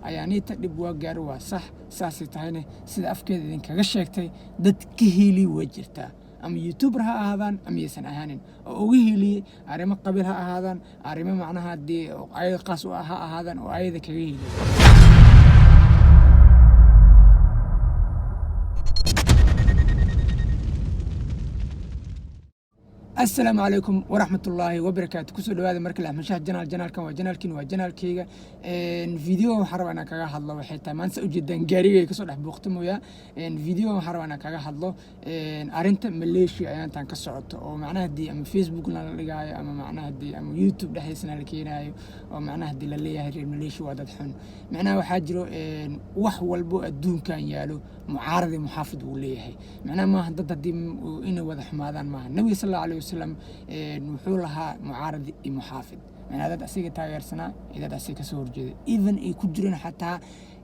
ayaaniita dhib waa gaaro waa sax saasay tahayne sida afkeeda idinkaga sheegtay dad ka heli way jirtaa ama youtuber ha ahaadaan ama yaysan ahaanin oo uga heliyey arrimo qabiil ha ahaadaan arrimo macnaha haddii ayada qaas u ha ahaadaan oo ayada kaga heliyey السلام عليكم ورحمة الله وبركاته كسر هذا مركز مشاهد جنال كان وجنال كيجا فيديو حرب أنا كجا حضله وحتى ما نسأل جدا جاري كسر بوقتهم ويا فيديو حرب أنا كجا حضله أرنت مليشيا يعني تنكسرت أو معناها دي أم فيسبوك اللي جاي أما معناها دي أم يوتيوب ده حسنا لكينا أو معناها دي اللي هي مليشيا وادد حن معناها وحجرو وحول بو الدون كان يالو معارض محافظ وليه معناها ما ضد دي إنه وضح ماذا ما النبي صلى الله عليه وسلم وحولها معارض محافظ يعني هذا أسيق تاجر سنة إذا أسيق سور جد even يكجرون حتى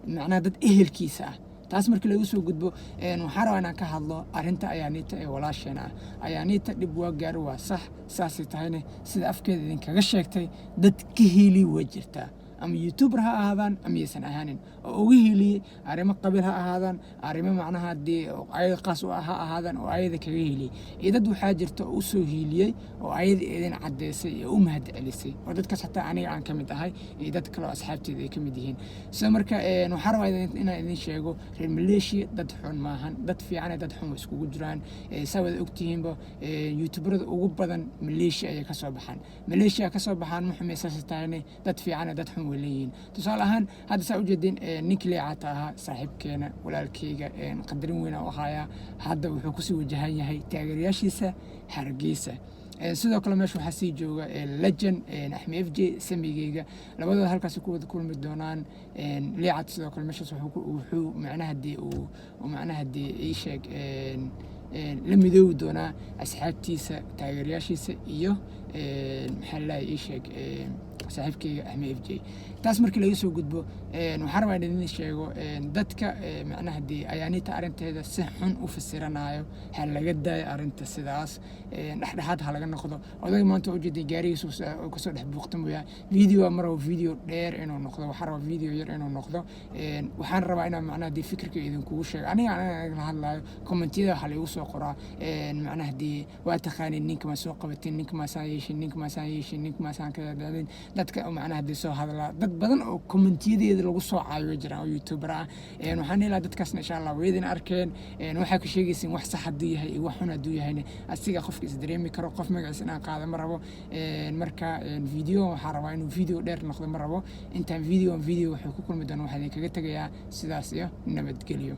معناه ضد أهل كيسة تاسمر كله يسوق جدبو نحارو أنا كهالله أرنتا أيانيتا ولا شينا أيانيتا دبوا جاروا صح ساسي تهينه سيد أفكار إذن كغشيكتي ضد كهيلي وجرتا أما يوتيوبر ها أهادان أما يسن أهانين وهيلي أريما قبل ها أهادان أريما معناها دي أي قاسو ها أهادان وأيد كهيلي إذا دو حاجرت أوسو هيلي وأيد إذن عدسي أمهد أليسي ودت كسحتا أنا عن كمية هاي إذا تكلوا أصحابتي ذي كميدين سمركا نحارب إذا إن شيء المليشي ضد حون ماهن ضد في عنا ضد حون وسكو جدران سوى أكتيهم بو يوتيوبر وجبدا مليشيا كسبحان مليشيا كسبحان محمد ساستاني ضد في عنا ضد حون وليين تصال أهان هذا سأوجدين نكلي عتاها صاحب كينا ولا الكيجا قدرين وين وهايا هذا وحكوسي وجهاني هاي تاجرياشيسة حرقيسة sidoo kale meesha waxaa sii jooga legend axmed fj samigeyga labadooda halkaas ku wada kulmi doonaan liicad sidoo kale meeshaas wuxuu macnaha dee ii sheeg la midoobi doonaa asxaabtiisa taageerayaashiisa iyo maxaa lalahay ii sheeg saaxiibkeyga axmed fj taas markii laga soo gudbo waxaan rabaa idin sheego dadka macnaha dee ayaaniita arrinteeda si xun u fasiranayo ha laga daayo arrinta sidaas dhexdhexaad ha laga noqdo odayga maanta u jeeday gaarigiisu kasoo dhex buuqtamaya video maroo video dheer inuu noqdo waxaan rabaa video yar inuu noqdo waxaan rabaa inaan macnaha dee fikirka idinkugu sheego aniga la hadlayo kommentiyada waxa lagu soo qoraa macnaha dee waa taqaaniin ninka ma soo qabatin ninka ma saan yeeshin ninka ma saan yeeshin ninka ma saan ka daadin dadka macnaha dee soo hadla dad badan oo komentiyadeeda lagu soo caawiyo jiraan oo youtuber ah waxaan ilaa dadkaasna insha Allah weedin arkeen waxa ka sheegaysin wax sax hadii yahay iyo wax xun hadii yahay asiga qofka is dareemi karo qof magaciisa aan qaado ma rabo marka video waxa rabaa inuu video dheer noqdo ma rabo intaan video wuxuu ku kulmi doonaa waxa idin kaga tagayaa sidaas iyo nabadgelyo